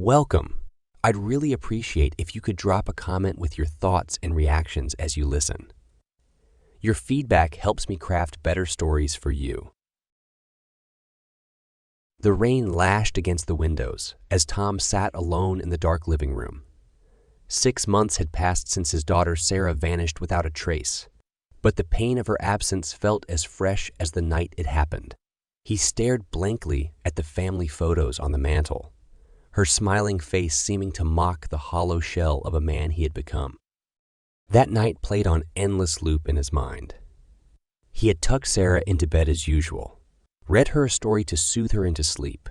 Welcome. I'd really appreciate if you could drop a comment with your thoughts and reactions as you listen. Your feedback helps me craft better stories for you. The rain lashed against the windows as Tom sat alone in the dark living room. 6 months had passed since his daughter Sarah vanished without a trace, but the pain of her absence felt as fresh as the night it happened. He stared blankly at the family photos on the mantel, her smiling face seeming to mock the hollow shell of a man he had become. That night played on endless loop in his mind. He had tucked Sarah into bed as usual, read her a story to soothe her into sleep.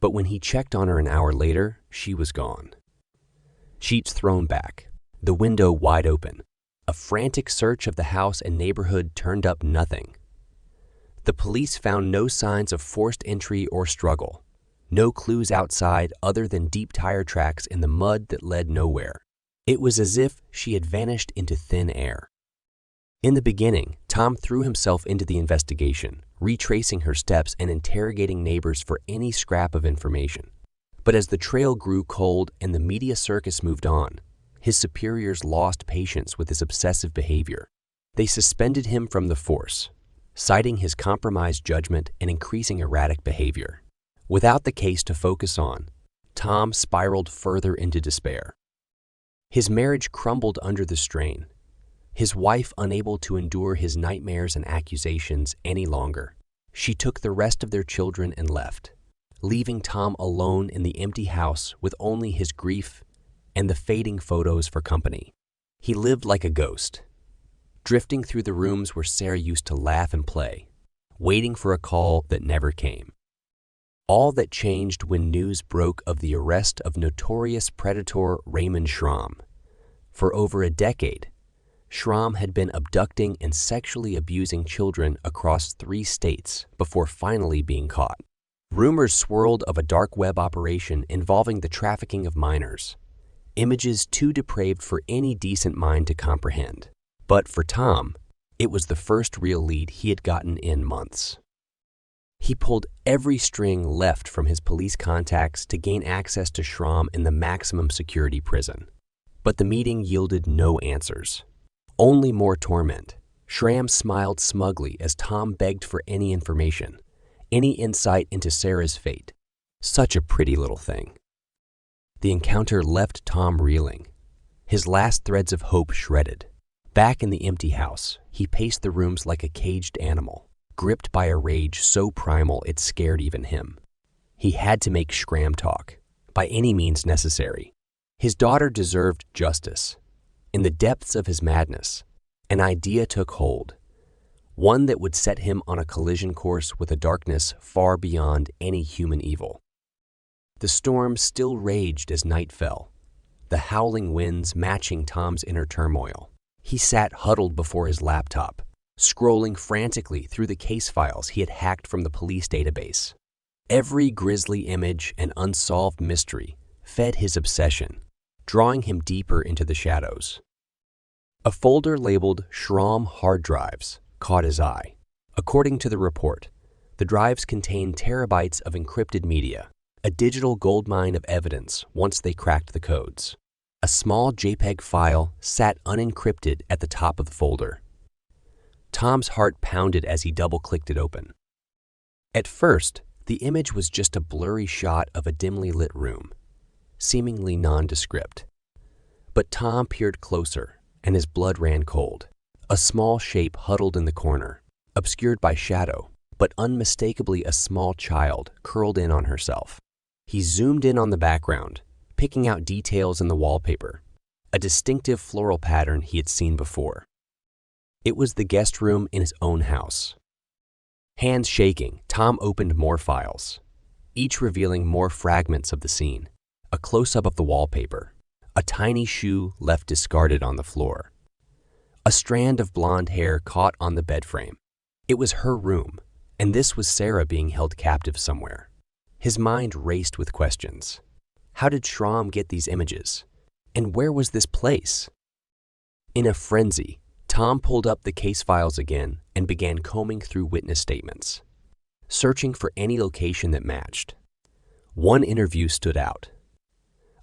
But when he checked on her an hour later, she was gone. Sheets thrown back, the window wide open. A frantic search of the house and neighborhood turned up nothing. The police found no signs of forced entry or struggle, no clues outside other than deep tire tracks in the mud that led nowhere. It was as if she had vanished into thin air. In the beginning, Tom threw himself into the investigation, retracing her steps and interrogating neighbors for any scrap of information. But as the trail grew cold and the media circus moved on, his superiors lost patience with his obsessive behavior. They suspended him from the force, citing his compromised judgment and increasing erratic behavior. Without the case to focus on, Tom spiraled further into despair. His marriage crumbled under the strain, his wife unable to endure his nightmares and accusations any longer. She took the rest of their children and left, leaving Tom alone in the empty house with only his grief and the fading photos for company. He lived like a ghost, drifting through the rooms where Sarah used to laugh and play, waiting for a call that never came. All that changed when news broke of the arrest of notorious predator Raymond Schram. For over a decade, Schram had been abducting and sexually abusing children across 3 states before finally being caught. Rumors swirled of a dark web operation involving the trafficking of minors, images too depraved for any decent mind to comprehend. But for Tom, it was the first real lead he had gotten in months. He pulled every string left from his police contacts to gain access to Schram in the maximum security prison. But the meeting yielded no answers, only more torment. Schram smiled smugly as Tom begged for any information, any insight into Sarah's fate. Such a pretty little thing. The encounter left Tom reeling, his last threads of hope shredded. Back in the empty house, he paced the rooms like a caged animal, gripped by a rage so primal it scared even him. He had to make Schram talk, by any means necessary. His daughter deserved justice. In the depths of his madness, an idea took hold, one that would set him on a collision course with a darkness far beyond any human evil. The storm still raged as night fell, the howling winds matching Tom's inner turmoil. He sat huddled before his laptop, scrolling frantically through the case files he had hacked from the police database. Every grisly image and unsolved mystery fed his obsession, drawing him deeper into the shadows. A folder labeled Schram hard drives caught his eye. According to the report, the drives contained terabytes of encrypted media, a digital goldmine of evidence once they cracked the codes. A small JPEG file sat unencrypted at the top of the folder. Tom's heart pounded as he double-clicked it open. At first, the image was just a blurry shot of a dimly lit room, seemingly nondescript. But Tom peered closer, and his blood ran cold. A small shape huddled in the corner, obscured by shadow, but unmistakably a small child curled in on herself. He zoomed in on the background, picking out details in the wallpaper, a distinctive floral pattern he had seen before. It was the guest room in his own house. Hands shaking, Tom opened more files, each revealing more fragments of the scene. A close-up of the wallpaper, a tiny shoe left discarded on the floor, a strand of blonde hair caught on the bed frame. It was her room, and this was Sarah being held captive somewhere. His mind raced with questions. How did Schram get these images? And where was this place? In a frenzy, Tom pulled up the case files again and began combing through witness statements, searching for any location that matched. One interview stood out.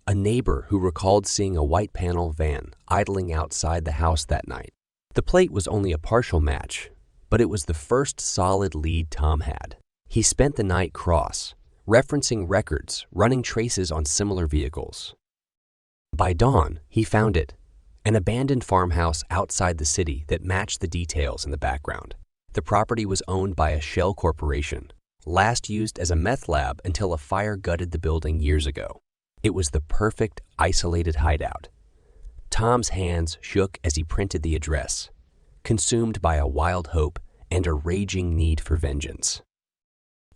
a neighbor who recalled seeing a white panel van idling outside the house that night. The plate was only a partial match, but it was the first solid lead Tom had. He spent the night cross, referencing records, running traces on similar vehicles. By dawn, he found it, an abandoned farmhouse outside the city that matched the details in the background. The property was owned by a shell corporation, last used as a meth lab until a fire gutted the building years ago. It was the perfect, isolated hideout. Tom's hands shook as he printed the address, consumed by a wild hope and a raging need for vengeance.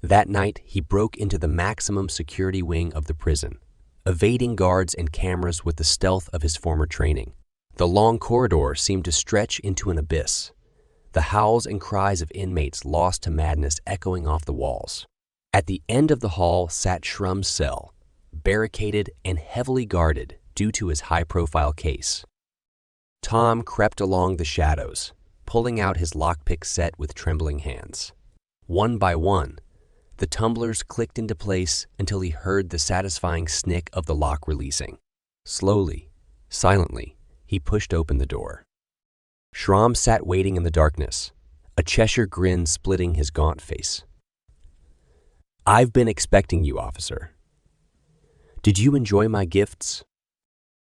That night, he broke into the maximum security wing of the prison, evading guards and cameras with the stealth of his former training. The long corridor seemed to stretch into an abyss, the howls and cries of inmates lost to madness echoing off the walls. At the end of the hall sat Schram's cell, barricaded and heavily guarded due to his high-profile case. Tom crept along the shadows, pulling out his lockpick set with trembling hands. One by one, the tumblers clicked into place until he heard the satisfying snick of the lock releasing. Slowly, silently, he pushed open the door. Schram sat waiting in the darkness, a Cheshire grin splitting his gaunt face. "I've been expecting you, officer. Did you enjoy my gifts?"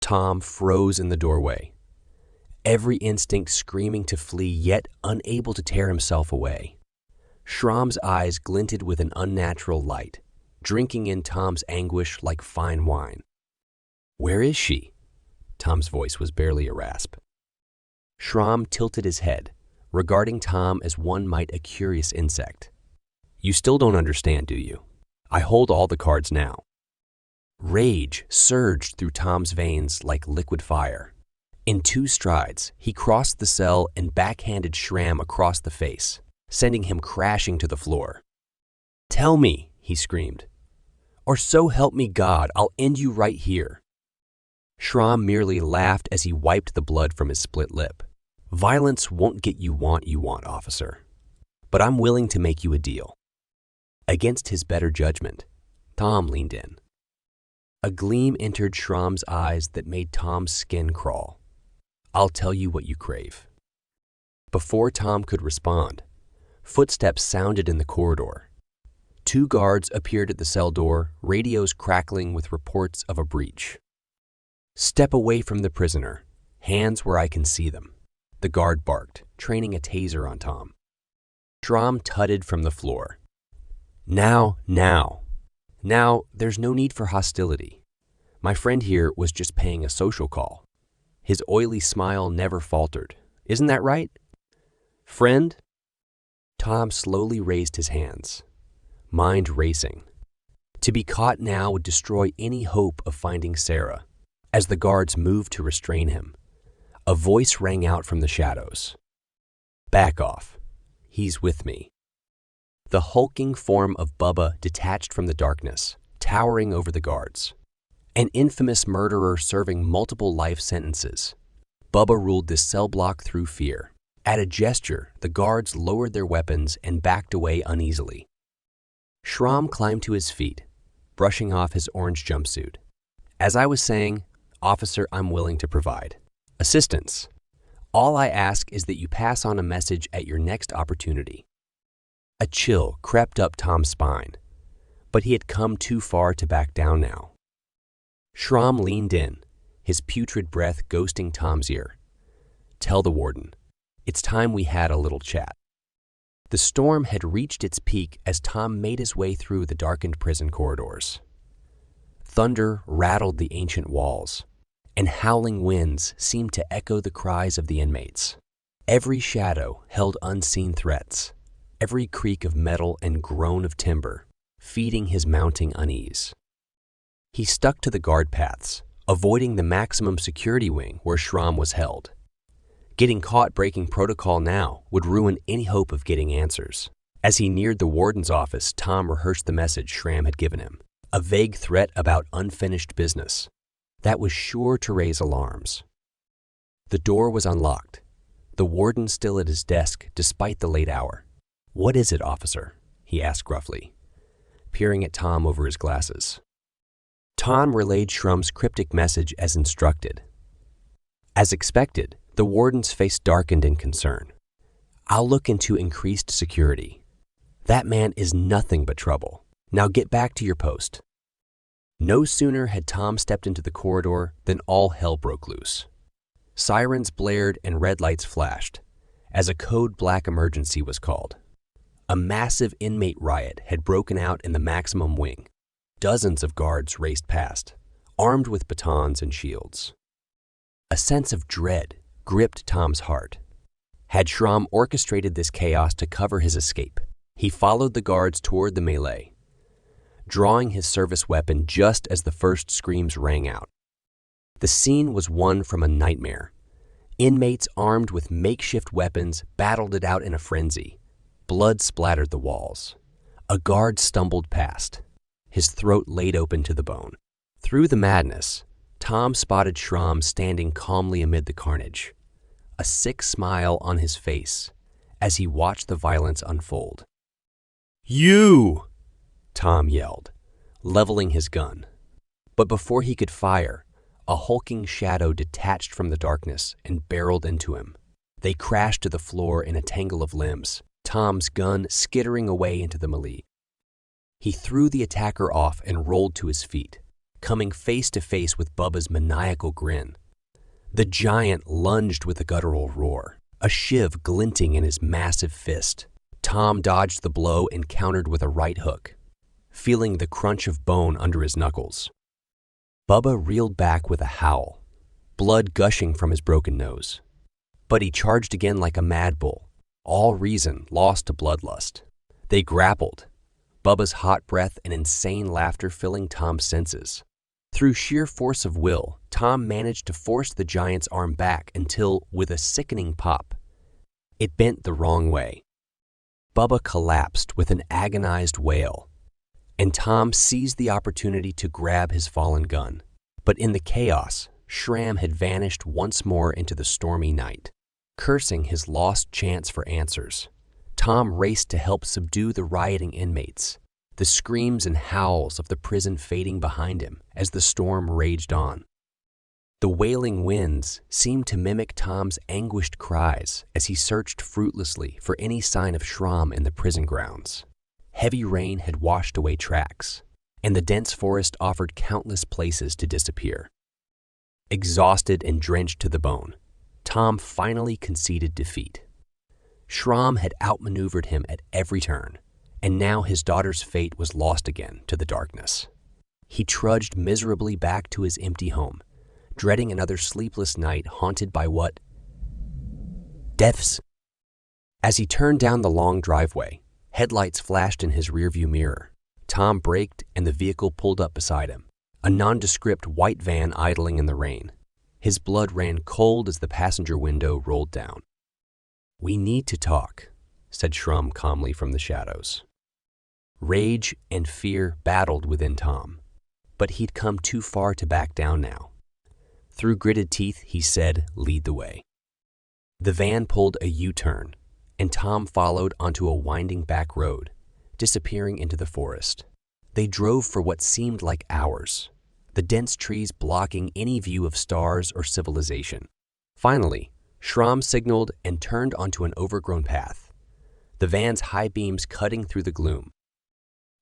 Tom froze in the doorway, every instinct screaming to flee yet unable to tear himself away. Schram's eyes glinted with an unnatural light, drinking in Tom's anguish like fine wine. "Where is she?" Tom's voice was barely a rasp. Schram tilted his head, regarding Tom as one might a curious insect. "You still don't understand, do you? I hold all the cards now." Rage surged through Tom's veins like liquid fire. In 2 strides, he crossed the cell and backhanded Schram across the face, sending him crashing to the floor. "Tell me," he screamed, "or so help me God, I'll end you right here." Schram merely laughed as he wiped the blood from his split lip. "Violence won't get you what you want, officer. But I'm willing to make you a deal." Against his better judgment, Tom leaned in. A gleam entered Schram's eyes that made Tom's skin crawl. "I'll tell you what you crave." Before Tom could respond, footsteps sounded in the corridor. 2 guards appeared at the cell door, radios crackling with reports of a breach. "Step away from the prisoner. Hands where I can see them," the guard barked, training a taser on Tom. Schram tutted from the floor. Now, there's no need for hostility. My friend here was just paying a social call." His oily smile never faltered. "Isn't that right? Friend?" Tom slowly raised his hands, mind racing. To be caught now would destroy any hope of finding Sarah. As the guards moved to restrain him, a voice rang out from the shadows. "Back off. He's with me." The hulking form of Bubba detached from the darkness, towering over the guards. An infamous murderer serving multiple life sentences. Bubba ruled this cell block through fear. At a gesture, the guards lowered their weapons and backed away uneasily. Schram climbed to his feet, brushing off his orange jumpsuit. "As I was saying, officer, I'm willing to provide assistance. All I ask is that you pass on a message at your next opportunity." A chill crept up Tom's spine, but he had come too far to back down now. Schram leaned in, his putrid breath ghosting Tom's ear. "Tell the warden, it's time we had a little chat." The storm had reached its peak as Tom made his way through the darkened prison corridors. Thunder rattled the ancient walls, and howling winds seemed to echo the cries of the inmates. Every shadow held unseen threats, every creak of metal and groan of timber, feeding his mounting unease. He stuck to the guard paths, avoiding the maximum security wing where Schram was held. Getting caught breaking protocol now would ruin any hope of getting answers. As he neared the warden's office, Tom rehearsed the message Schram had given him, a vague threat about unfinished business. That was sure to raise alarms. The door was unlocked, the warden still at his desk despite the late hour. "What is it, officer?" he asked gruffly, peering at Tom over his glasses. Tom relayed Schram's cryptic message as instructed. As expected, the warden's face darkened in concern. "I'll look into increased security. That man is nothing but trouble. Now get back to your post." No sooner had Tom stepped into the corridor than all hell broke loose. Sirens blared and red lights flashed as a code black emergency was called. A massive inmate riot had broken out in the maximum wing. Dozens of guards raced past, armed with batons and shields. A sense of dread gripped Tom's heart. Had Schram orchestrated this chaos to cover his escape? He followed the guards toward the melee, drawing his service weapon just as the first screams rang out. The scene was one from a nightmare. Inmates armed with makeshift weapons battled it out in a frenzy. Blood splattered the walls. A guard stumbled past, his throat laid open to the bone. Through the madness, Tom spotted Schram standing calmly amid the carnage, a sick smile on his face as he watched the violence unfold. "You!" Tom yelled, leveling his gun. But before he could fire, a hulking shadow detached from the darkness and barreled into him. They crashed to the floor in a tangle of limbs, Tom's gun skittering away into the melee. He threw the attacker off and rolled to his feet, coming face to face with Bubba's maniacal grin. The giant lunged with a guttural roar, a shiv glinting in his massive fist. Tom dodged the blow and countered with a right hook, feeling the crunch of bone under his knuckles. Bubba reeled back with a howl, blood gushing from his broken nose. But he charged again like a mad bull, all reason lost to bloodlust. They grappled, Bubba's hot breath and insane laughter filling Tom's senses. Through sheer force of will, Tom managed to force the giant's arm back until, with a sickening pop, it bent the wrong way. Bubba collapsed with an agonized wail, and Tom seized the opportunity to grab his fallen gun. But in the chaos, Schram had vanished once more into the stormy night. Cursing his lost chance for answers, Tom raced to help subdue the rioting inmates, the screams and howls of the prison fading behind him as the storm raged on. The wailing winds seemed to mimic Tom's anguished cries as he searched fruitlessly for any sign of Schram in the prison grounds. Heavy rain had washed away tracks, and the dense forest offered countless places to disappear. Exhausted and drenched to the bone, Tom finally conceded defeat. Schram had outmaneuvered him at every turn, and now his daughter's fate was lost again to the darkness. He trudged miserably back to his empty home, dreading another sleepless night haunted by what? Deaths. As he turned down the long driveway, headlights flashed in his rearview mirror. Tom braked and the vehicle pulled up beside him, a nondescript white van idling in the rain. His blood ran cold as the passenger window rolled down. "We need to talk," said Schram calmly from the shadows. Rage and fear battled within Tom, but he'd come too far to back down now. Through gritted teeth, he said, "Lead the way." The van pulled a U-turn, and Tom followed onto a winding back road, disappearing into the forest. They drove for what seemed like hours, the dense trees blocking any view of stars or civilization. Finally, Schram signaled and turned onto an overgrown path, the van's high beams cutting through the gloom.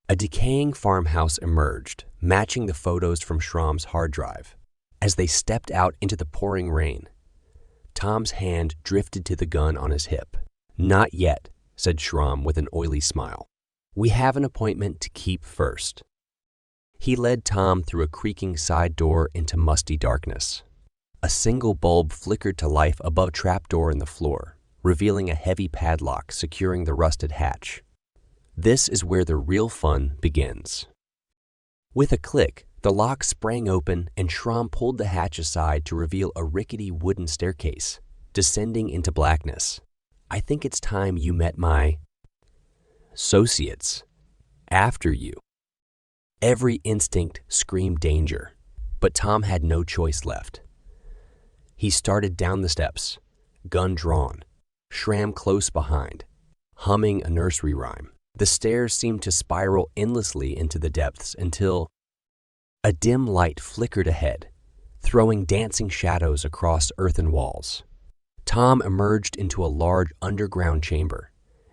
A decaying farmhouse emerged, matching the photos from Schram's hard drive. As they stepped out into the pouring rain, Tom's hand drifted to the gun on his hip. "Not yet," said Schram with an oily smile. "We have an appointment to keep first." He led Tom through a creaking side door into musty darkness. A single bulb flickered to life above a trapdoor in the floor, revealing a heavy padlock securing the rusted hatch. This is where the real fun begins. With a click, the lock sprang open and Schram pulled the hatch aside to reveal a rickety wooden staircase, descending into blackness. "I think it's time you met my associates. After you." Every instinct screamed danger, but Tom had no choice left. He started down the steps, gun drawn, Schram close behind, humming a nursery rhyme. The stairs seemed to spiral endlessly into the depths until A dim light flickered ahead, throwing dancing shadows across earthen walls. Tom emerged into a large underground chamber,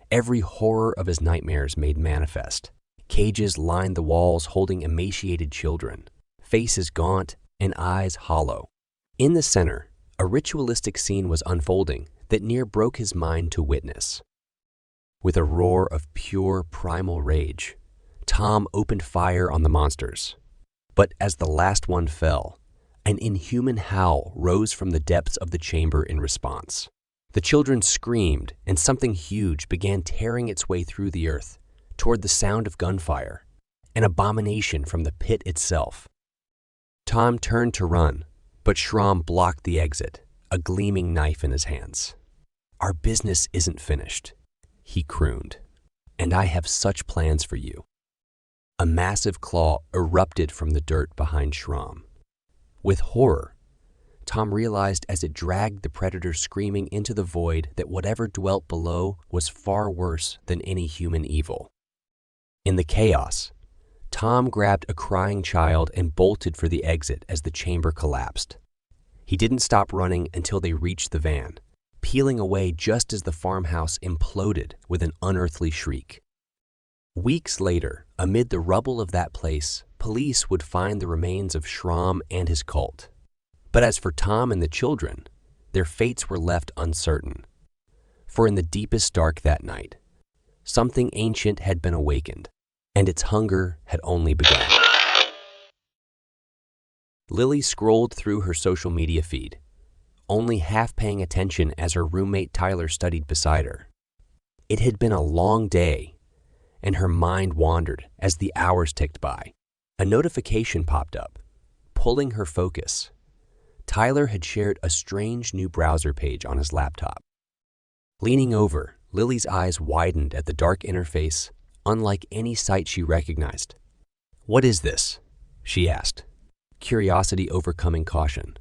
every horror of his nightmares made manifest. Cages lined the walls holding emaciated children, faces gaunt and eyes hollow. In the center, a ritualistic scene was unfolding that near broke his mind to witness. With a roar of pure primal rage, Tom opened fire on the monsters. But as the last one fell, an inhuman howl rose from the depths of the chamber in response. The children screamed, and something huge began tearing its way through the earth toward the sound of gunfire, an abomination from the pit itself. Tom turned to run, but Schram blocked the exit, a gleaming knife in his hands. "Our business isn't finished," he crooned, "and I have such plans for you." A massive claw erupted from the dirt behind Schram. With horror, Tom realized as it dragged the predator screaming into the void that whatever dwelt below was far worse than any human evil. In the chaos, Tom grabbed a crying child and bolted for the exit as the chamber collapsed. He didn't stop running until they reached the van, peeling away just as the farmhouse imploded with an unearthly shriek. Weeks later, amid the rubble of that place, police would find the remains of Schram and his cult. But as for Tom and the children, their fates were left uncertain. For in the deepest dark that night, something ancient had been awakened, and its hunger had only begun. Lily scrolled through her social media feed, only half paying attention as her roommate Tyler studied beside her. It had been a long day, and her mind wandered as the hours ticked by. A notification popped up, pulling her focus. Tyler had shared a strange new browser page on his laptop. Leaning over, Lily's eyes widened at the dark interface, unlike any site she recognized. "What is this?" she asked, curiosity overcoming caution.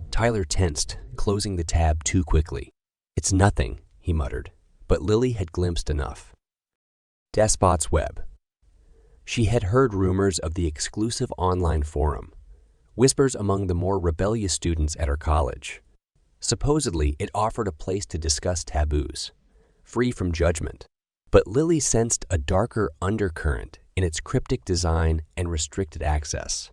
Tyler tensed, closing the tab too quickly. "It's nothing," he muttered, but Lily had glimpsed enough. Despot's Web. She had heard rumors of the exclusive online forum, whispers among the more rebellious students at her college. Supposedly, it offered a place to discuss taboos, free from judgment. But Lily sensed a darker undercurrent in its cryptic design and restricted access.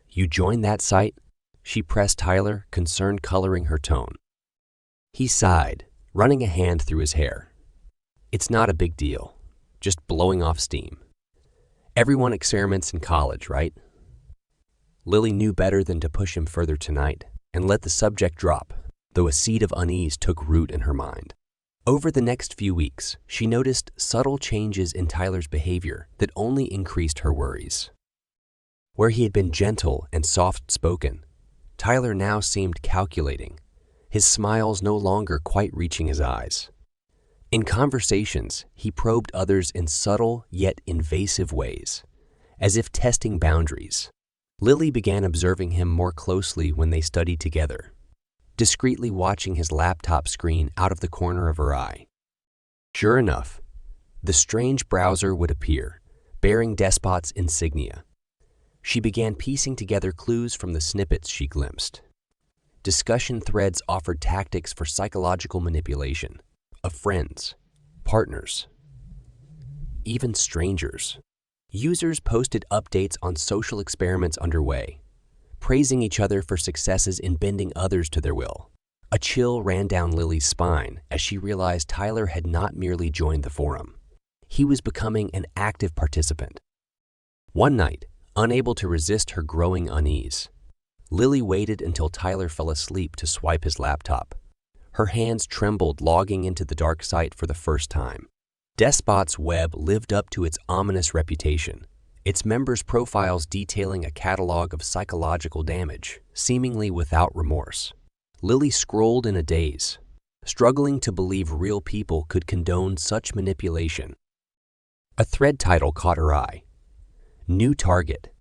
"You joined that site?" she pressed Tyler, concern coloring her tone. He sighed, running a hand through his hair. "It's not a big deal, just blowing off steam. Everyone experiments in college, right?" Lily knew better than to push him further tonight and let the subject drop, though a seed of unease took root in her mind. Over the next few weeks, she noticed subtle changes in Tyler's behavior that only increased her worries. Where he had been gentle and soft-spoken, Tyler now seemed calculating, his smiles no longer quite reaching his eyes. In conversations, he probed others in subtle yet invasive ways, as if testing boundaries. Lily began observing him more closely when they studied together, discreetly watching his laptop screen out of the corner of her eye. Sure enough, the strange browser would appear, bearing Despot's insignia. She began piecing together clues from the snippets she glimpsed. Discussion threads offered tactics for psychological manipulation of friends, partners, even strangers. Users posted updates on social experiments underway, praising each other for successes in bending others to their will. A chill ran down Lily's spine as she realized Tyler had not merely joined the forum. He was becoming an active participant. One night, unable to resist her growing unease, Lily waited until Tyler fell asleep to swipe his laptop. Her hands trembled logging into the dark site for the first time. Despot's Web lived up to its ominous reputation, its members' profiles detailing a catalog of psychological damage, seemingly without remorse. Lily scrolled in a daze, struggling to believe real people could condone such manipulation. A thread title caught her eye. New target: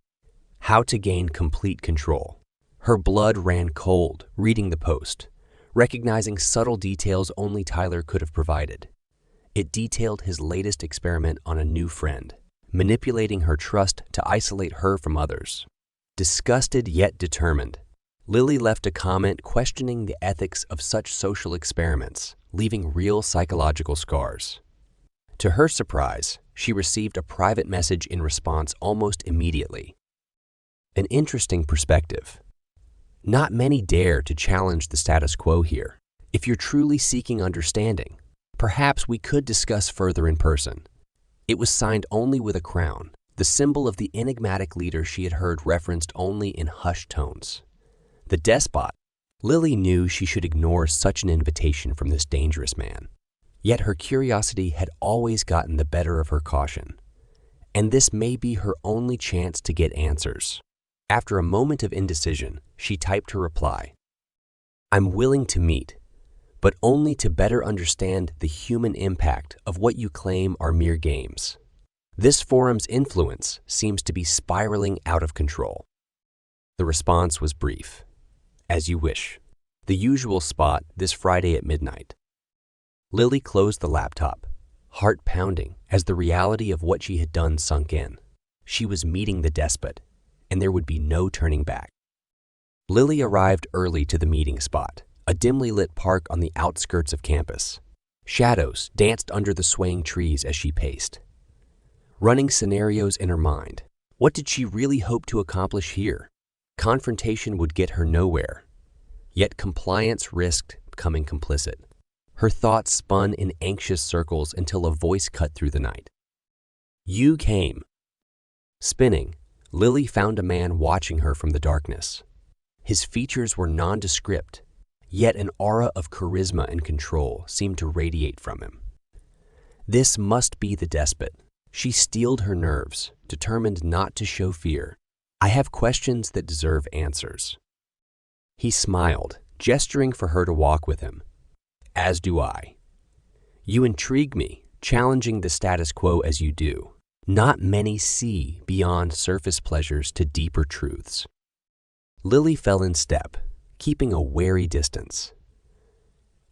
How to gain complete control. Her blood ran cold reading the post, recognizing subtle details only Tyler could have provided. It detailed his latest experiment on a new friend, manipulating her trust to isolate her from others. Disgusted yet determined, Lily left a comment questioning the ethics of such social experiments, leaving real psychological scars. To her surprise, she received a private message in response almost immediately. An interesting perspective. Not many dare to challenge the status quo here. If you're truly seeking understanding, perhaps we could discuss further in person. It was signed only with a crown, the symbol of the enigmatic leader she had heard referenced only in hushed tones. The despot. Lily knew she should ignore such an invitation from this dangerous man. Yet her curiosity had always gotten the better of her caution, and this may be her only chance to get answers. After a moment of indecision, she typed her reply. I'm willing to meet, but only to better understand the human impact of what you claim are mere games. This forum's influence seems to be spiraling out of control. The response was brief. As you wish. The usual spot this Friday at midnight. Lily closed the laptop, heart pounding as the reality of what she had done sunk in. She was meeting the despot, and there would be no turning back. Lily arrived early to the meeting spot, a dimly lit park on the outskirts of campus. Shadows danced under the swaying trees as she paced. Running scenarios in her mind. What did she really hope to accomplish here? Confrontation would get her nowhere, yet compliance risked becoming complicit. Her thoughts spun in anxious circles until a voice cut through the night. You came. Spinning, Lily found a man watching her from the darkness. His features were nondescript, yet an aura of charisma and control seemed to radiate from him. This must be the despot. She steeled her nerves, determined not to show fear. I have questions that deserve answers. He smiled, gesturing for her to walk with him. As do I. You intrigue me, challenging the status quo as you do. Not many see beyond surface pleasures to deeper truths. Lily fell in step, keeping a wary distance.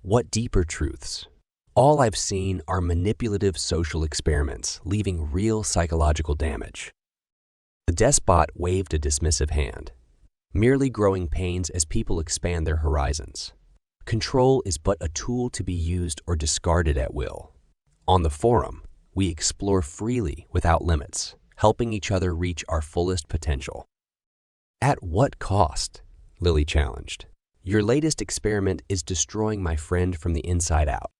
What deeper truths? All I've seen are manipulative social experiments, leaving real psychological damage. The despot waved a dismissive hand, merely growing pains as people expand their horizons. Control is but a tool to be used or discarded at will. On the forum, we explore freely without limits, helping each other reach our fullest potential. At what cost? Lily challenged. Your latest experiment is destroying my friend from the inside out.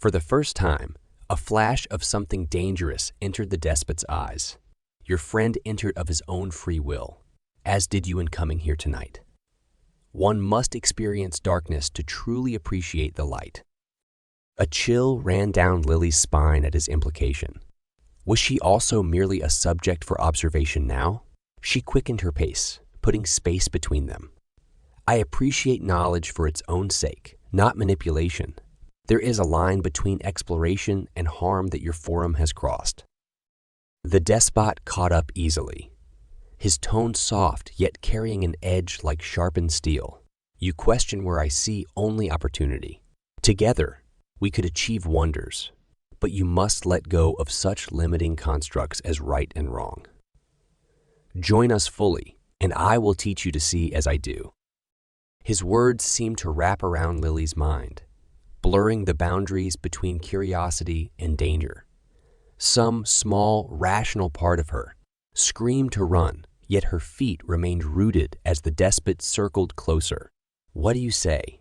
For the first time, a flash of something dangerous entered the despot's eyes. Your friend entered of his own free will, as did you in coming here tonight. One must experience darkness to truly appreciate the light. A chill ran down Lily's spine at his implication. Was she also merely a subject for observation now? She quickened her pace, putting space between them. I appreciate knowledge for its own sake, not manipulation. There is a line between exploration and harm that your forum has crossed. The despot caught up easily, his tone soft yet carrying an edge like sharpened steel. You question where I see only opportunity. Together, we could achieve wonders, but you must let go of such limiting constructs as right and wrong. Join us fully, and I will teach you to see as I do. His words seemed to wrap around Lily's mind, blurring the boundaries between curiosity and danger. Some small, rational part of her screamed to run, yet her feet remained rooted as the despot circled closer. What do you say?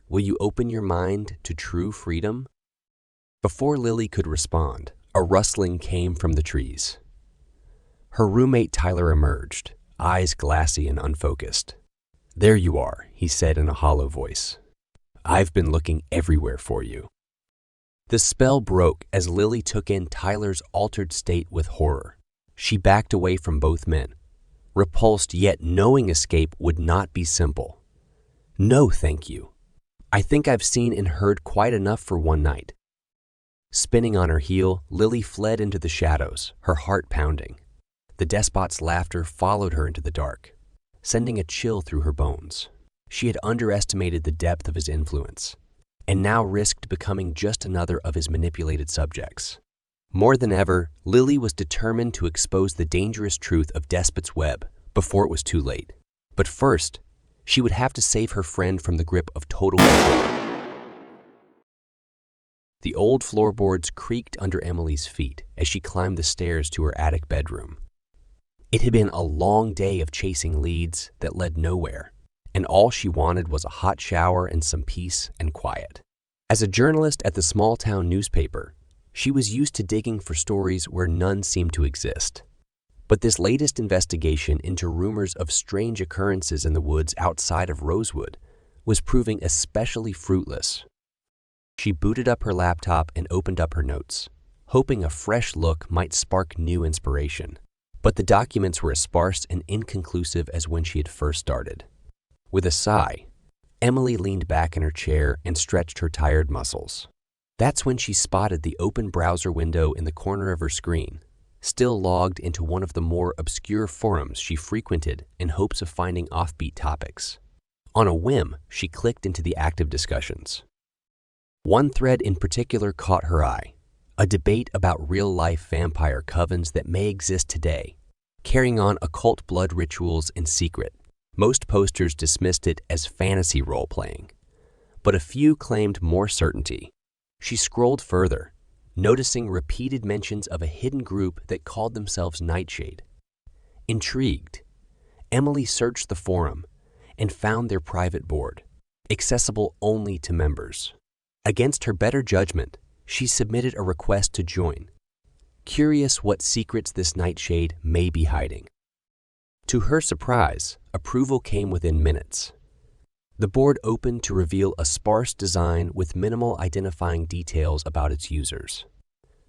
Will you open your mind to true freedom? Before Lily could respond, a rustling came from the trees. Her roommate Tyler emerged, eyes glassy and unfocused. There you are, he said in a hollow voice. I've been looking everywhere for you. The spell broke as Lily took in Tyler's altered state with horror. She backed away from both men, repulsed yet knowing escape would not be simple. No, thank you. I think I've seen and heard quite enough for one night. Spinning on her heel, Lily fled into the shadows, her heart pounding. The despot's laughter followed her into the dark, sending a chill through her bones. She had underestimated the depth of his influence, and now risked becoming just another of his manipulated subjects. More than ever, Lily was determined to expose the dangerous truth of Despot's web before it was too late. But first, she would have to save her friend from the grip of total control. The old floorboards creaked under Emily's feet as she climbed the stairs to her attic bedroom. It had been a long day of chasing leads that led nowhere, and all she wanted was a hot shower and some peace and quiet. As a journalist at the small-town newspaper, she was used to digging for stories where none seemed to exist. But this latest investigation into rumors of strange occurrences in the woods outside of Rosewood was proving especially fruitless. She booted up her laptop and opened up her notes, hoping a fresh look might spark new inspiration. But the documents were as sparse and inconclusive as when she had first started. With a sigh, Emily leaned back in her chair and stretched her tired muscles. That's when she spotted the open browser window in the corner of her screen, still logged into one of the more obscure forums she frequented in hopes of finding offbeat topics. On a whim, she clicked into the active discussions. One thread in particular caught her eye, a debate about real-life vampire covens that may exist today, carrying on occult blood rituals in secret. Most posters dismissed it as fantasy role-playing, but a few claimed more certainty. She scrolled further, noticing repeated mentions of a hidden group that called themselves Nightshade. Intrigued, Emily searched the forum and found their private board, accessible only to members. Against her better judgment, she submitted a request to join, curious what secrets this Nightshade may be hiding. To her surprise, approval came within minutes. The board opened to reveal a sparse design with minimal identifying details about its users.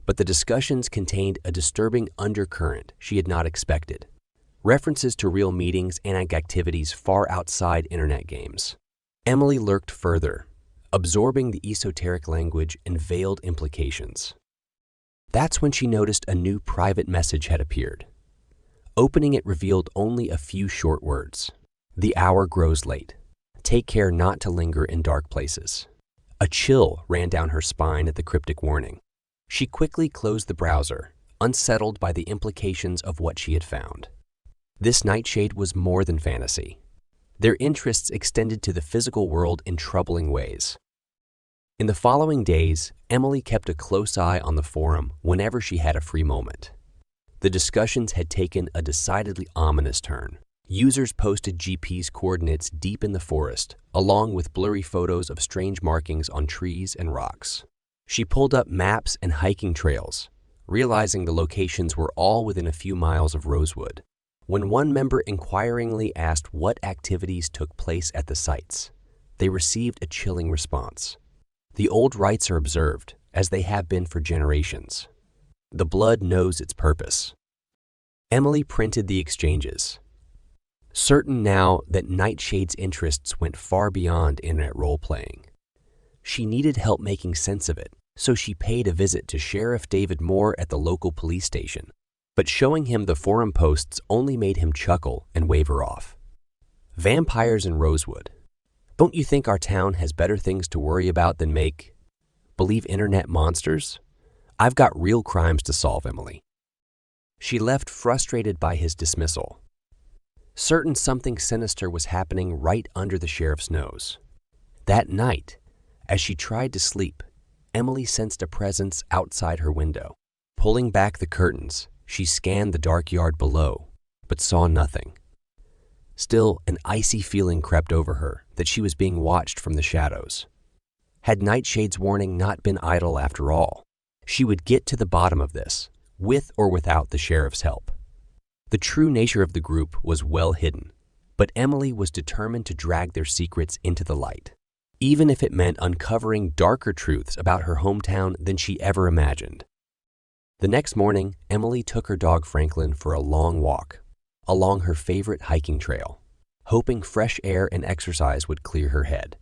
But the discussions contained a disturbing undercurrent she had not expected, references to real meetings and activities far outside internet games. Emily lurked further, absorbing the esoteric language and veiled implications. That's when she noticed a new private message had appeared. Opening it revealed only a few short words. "The hour grows late. Take care not to linger in dark places." A chill ran down her spine at the cryptic warning. She quickly closed the browser, unsettled by the implications of what she had found. This Nightshade was more than fantasy. Their interests extended to the physical world in troubling ways. In the following days, Emily kept a close eye on the forum whenever she had a free moment. The discussions had taken a decidedly ominous turn. Users posted GP's coordinates deep in the forest, along with blurry photos of strange markings on trees and rocks. She pulled up maps and hiking trails, realizing the locations were all within a few miles of Rosewood. When one member inquiringly asked what activities took place at the sites, they received a chilling response. The old rites are observed, as they have been for generations. The blood knows its purpose. Emily printed the exchanges, certain now that Nightshade's interests went far beyond internet role-playing. She needed help making sense of it, so she paid a visit to Sheriff David Moore at the local police station. But showing him the forum posts only made him chuckle and wave her off. Vampires in Rosewood. Don't you think our town has better things to worry about than believe internet monsters? I've got real crimes to solve, Emily. She left frustrated by his dismissal, certain something sinister was happening right under the sheriff's nose. That night, as she tried to sleep, Emily sensed a presence outside her window. Pulling back the curtains, she scanned the dark yard below, but saw nothing. Still, an icy feeling crept over her that she was being watched from the shadows. Had Nightshade's warning not been idle after all, she would get to the bottom of this, with or without the sheriff's help. The true nature of the group was well hidden, but Emily was determined to drag their secrets into the light, even if it meant uncovering darker truths about her hometown than she ever imagined. The next morning, Emily took her dog Franklin for a long walk along her favorite hiking trail, hoping fresh air and exercise would clear her head.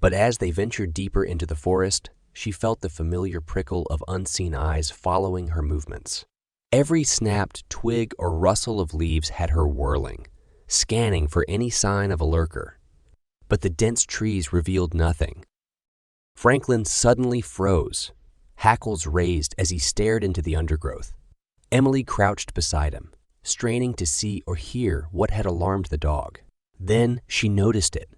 But as they ventured deeper into the forest, she felt the familiar prickle of unseen eyes following her movements. Every snapped twig or rustle of leaves had her whirling, scanning for any sign of a lurker. But the dense trees revealed nothing. Franklin suddenly froze, hackles raised as he stared into the undergrowth. Emily crouched beside him, straining to see or hear what had alarmed the dog. Then she noticed it.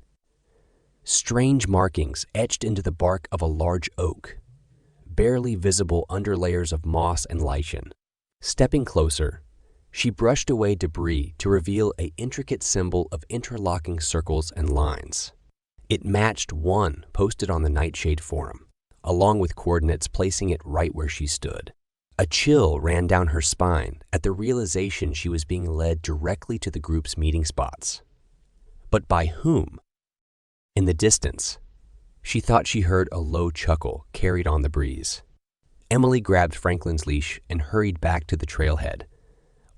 Strange markings etched into the bark of a large oak, barely visible under layers of moss and lichen. Stepping closer, she brushed away debris to reveal an intricate symbol of interlocking circles and lines. It matched one posted on the Nightshade forum, along with coordinates placing it right where she stood. A chill ran down her spine at the realization she was being led directly to the group's meeting spots. But by whom? In the distance, she thought she heard a low chuckle carried on the breeze. Emily grabbed Franklin's leash and hurried back to the trailhead,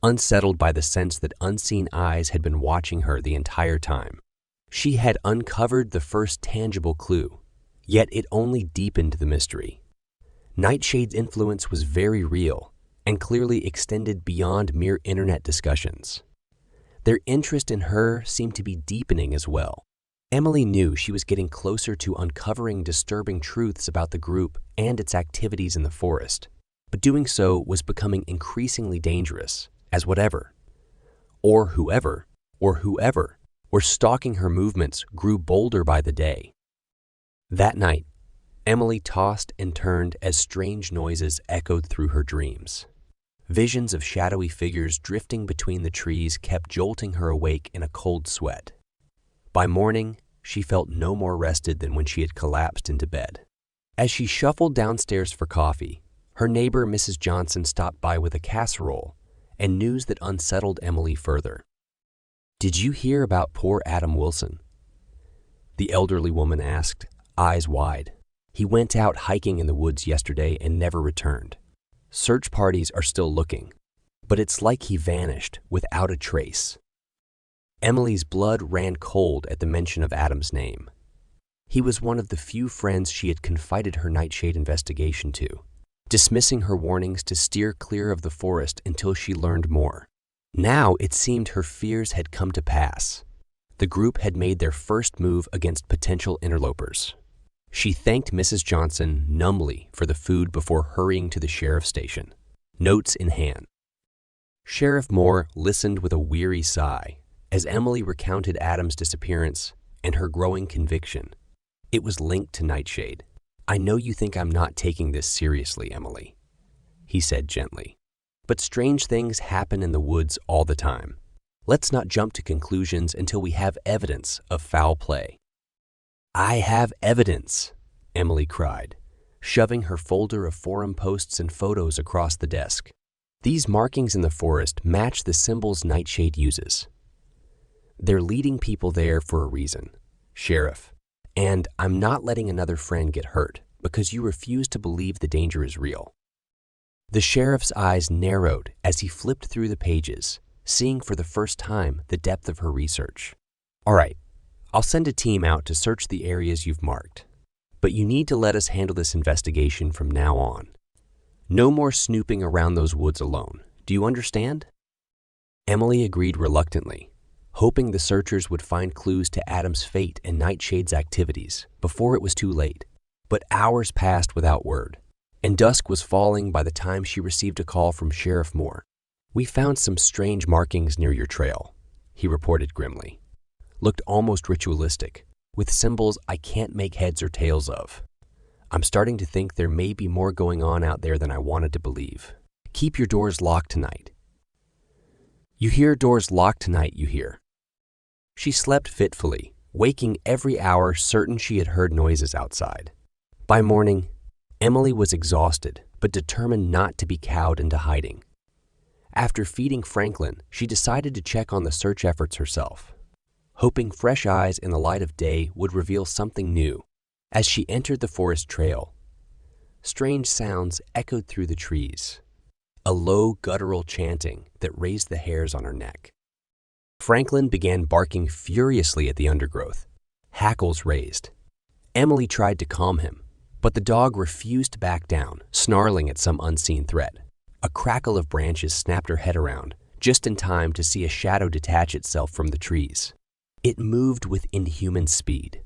unsettled by the sense that unseen eyes had been watching her the entire time. She had uncovered the first tangible clue, yet it only deepened the mystery. Nightshade's influence was very real and clearly extended beyond mere internet discussions. Their interest in her seemed to be deepening as well. Emily knew she was getting closer to uncovering disturbing truths about the group and its activities in the forest, but doing so was becoming increasingly dangerous, as whoever were stalking her movements grew bolder by the day. That night, Emily tossed and turned as strange noises echoed through her dreams. Visions of shadowy figures drifting between the trees kept jolting her awake in a cold sweat. By morning, she felt no more rested than when she had collapsed into bed. As she shuffled downstairs for coffee, her neighbor Mrs. Johnson stopped by with a casserole and news that unsettled Emily further. "Did you hear about poor Adam Wilson?" the elderly woman asked, eyes wide. "He went out hiking in the woods yesterday and never returned. Search parties are still looking, but it's like he vanished without a trace." Emily's blood ran cold at the mention of Adam's name. He was one of the few friends she had confided her Nightshade investigation to, dismissing her warnings to steer clear of the forest until she learned more. Now it seemed her fears had come to pass. The group had made their first move against potential interlopers. She thanked Mrs. Johnson numbly for the food before hurrying to the sheriff's station, notes in hand. Sheriff Moore listened with a weary sigh as Emily recounted Adam's disappearance and her growing conviction. It was linked to Nightshade. "I know you think I'm not taking this seriously, Emily," he said gently. "But strange things happen in the woods all the time. Let's not jump to conclusions until we have evidence of foul play." "I have evidence," Emily cried, shoving her folder of forum posts and photos across the desk. "These markings in the forest match the symbols Nightshade uses. They're leading people there for a reason, Sheriff, and I'm not letting another friend get hurt because you refuse to believe the danger is real." The sheriff's eyes narrowed as he flipped through the pages, seeing for the first time the depth of her research. "All right, I'll send a team out to search the areas you've marked, but you need to let us handle this investigation from now on. No more snooping around those woods alone. Do you understand?" Emily agreed reluctantly, hoping the searchers would find clues to Adam's fate and Nightshade's activities before it was too late. But hours passed without word, and dusk was falling by the time she received a call from Sheriff Moore. "We found some strange markings near your trail," he reported grimly. "Looked almost ritualistic, with symbols I can't make heads or tails of. I'm starting to think there may be more going on out there than I wanted to believe. Keep your doors locked tonight." "You hear doors locked tonight, you hear." She slept fitfully, waking every hour certain she had heard noises outside. By morning, Emily was exhausted but determined not to be cowed into hiding. After feeding Franklin, she decided to check on the search efforts herself, hoping fresh eyes in the light of day would reveal something new. As she entered the forest trail, strange sounds echoed through the trees, a low guttural chanting that raised the hairs on her neck. Franklin began barking furiously at the undergrowth, hackles raised. Emily tried to calm him, but the dog refused to back down, snarling at some unseen threat. A crackle of branches snapped her head around, just in time to see a shadow detach itself from the trees. It moved with inhuman speed,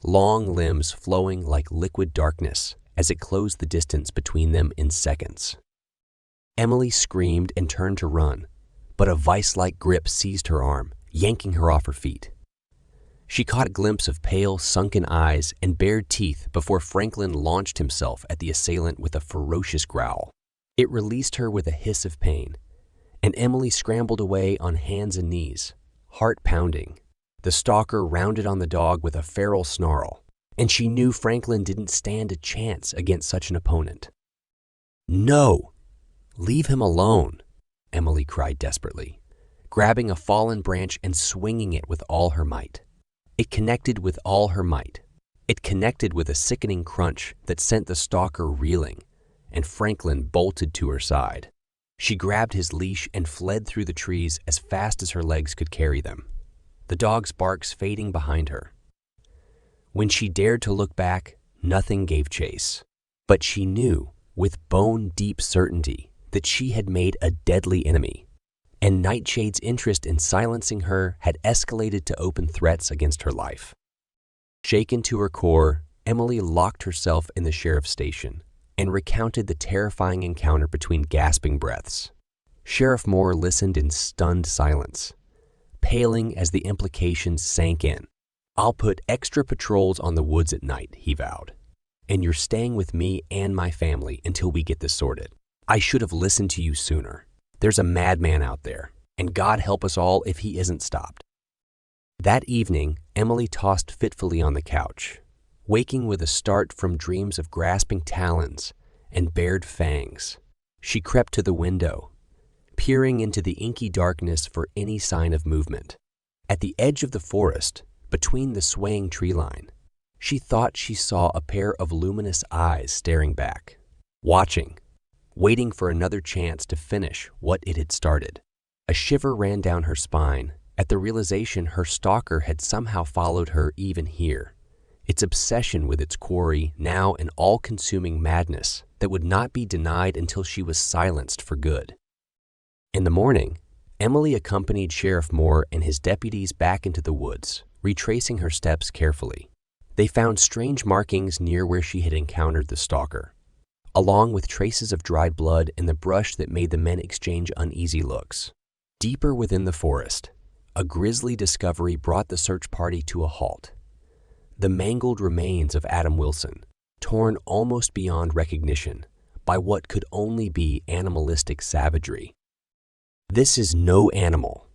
long limbs flowing like liquid darkness as it closed the distance between them in seconds. Emily screamed and turned to run, but a vice-like grip seized her arm, yanking her off her feet. She caught a glimpse of pale, sunken eyes and bared teeth before Franklin launched himself at the assailant with a ferocious growl. It released her with a hiss of pain, and Emily scrambled away on hands and knees, heart pounding. The stalker rounded on the dog with a feral snarl, and she knew Franklin didn't stand a chance against such an opponent. "No! Leave him alone," Emily cried desperately, grabbing a fallen branch and swinging it with all her might. It connected with all her might. It connected with a sickening crunch that sent the stalker reeling, and Franklin bolted to her side. She grabbed his leash and fled through the trees as fast as her legs could carry them, the dog's barks fading behind her. When she dared to look back, nothing gave chase. But she knew, with bone-deep certainty, that she had made a deadly enemy, and Nightshade's interest in silencing her had escalated to open threats against her life. Shaken to her core, Emily locked herself in the sheriff's station and recounted the terrifying encounter between gasping breaths. Sheriff Moore listened in stunned silence, paling as the implications sank in. "I'll put extra patrols on the woods at night," he vowed, "and you're staying with me and my family until we get this sorted. I should have listened to you sooner. There's a madman out there, and God help us all if he isn't stopped." That evening, Emily tossed fitfully on the couch, waking with a start from dreams of grasping talons and bared fangs. She crept to the window, peering into the inky darkness for any sign of movement. At the edge of the forest, between the swaying tree line, she thought she saw a pair of luminous eyes staring back, watching, waiting for another chance to finish what it had started. A shiver ran down her spine at the realization her stalker had somehow followed her even here, its obsession with its quarry now an all-consuming madness that would not be denied until she was silenced for good. In the morning, Emily accompanied Sheriff Moore and his deputies back into the woods, retracing her steps carefully. They found strange markings near where she had encountered the stalker, along with traces of dried blood in the brush that made the men exchange uneasy looks. Deeper within the forest, a grisly discovery brought the search party to a halt. The mangled remains of Adam Wilson, torn almost beyond recognition by what could only be animalistic savagery. "This is no animal,"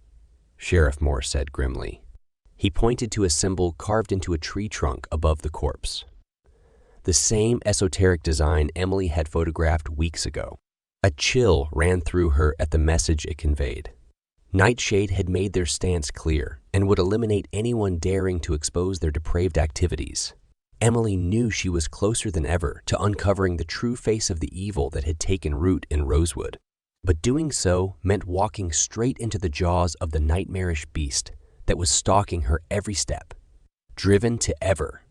Sheriff Moore said grimly. He pointed to a symbol carved into a tree trunk above the corpse. The same esoteric design Emily had photographed weeks ago. A chill ran through her at the message it conveyed. Nightshade had made their stance clear and would eliminate anyone daring to expose their depraved activities. Emily knew she was closer than ever to uncovering the true face of the evil that had taken root in Rosewood. But doing so meant walking straight into the jaws of the nightmarish beast that was stalking her every step, driven to ever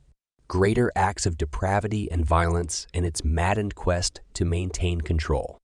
greater acts of depravity and violence in its maddened quest to maintain control.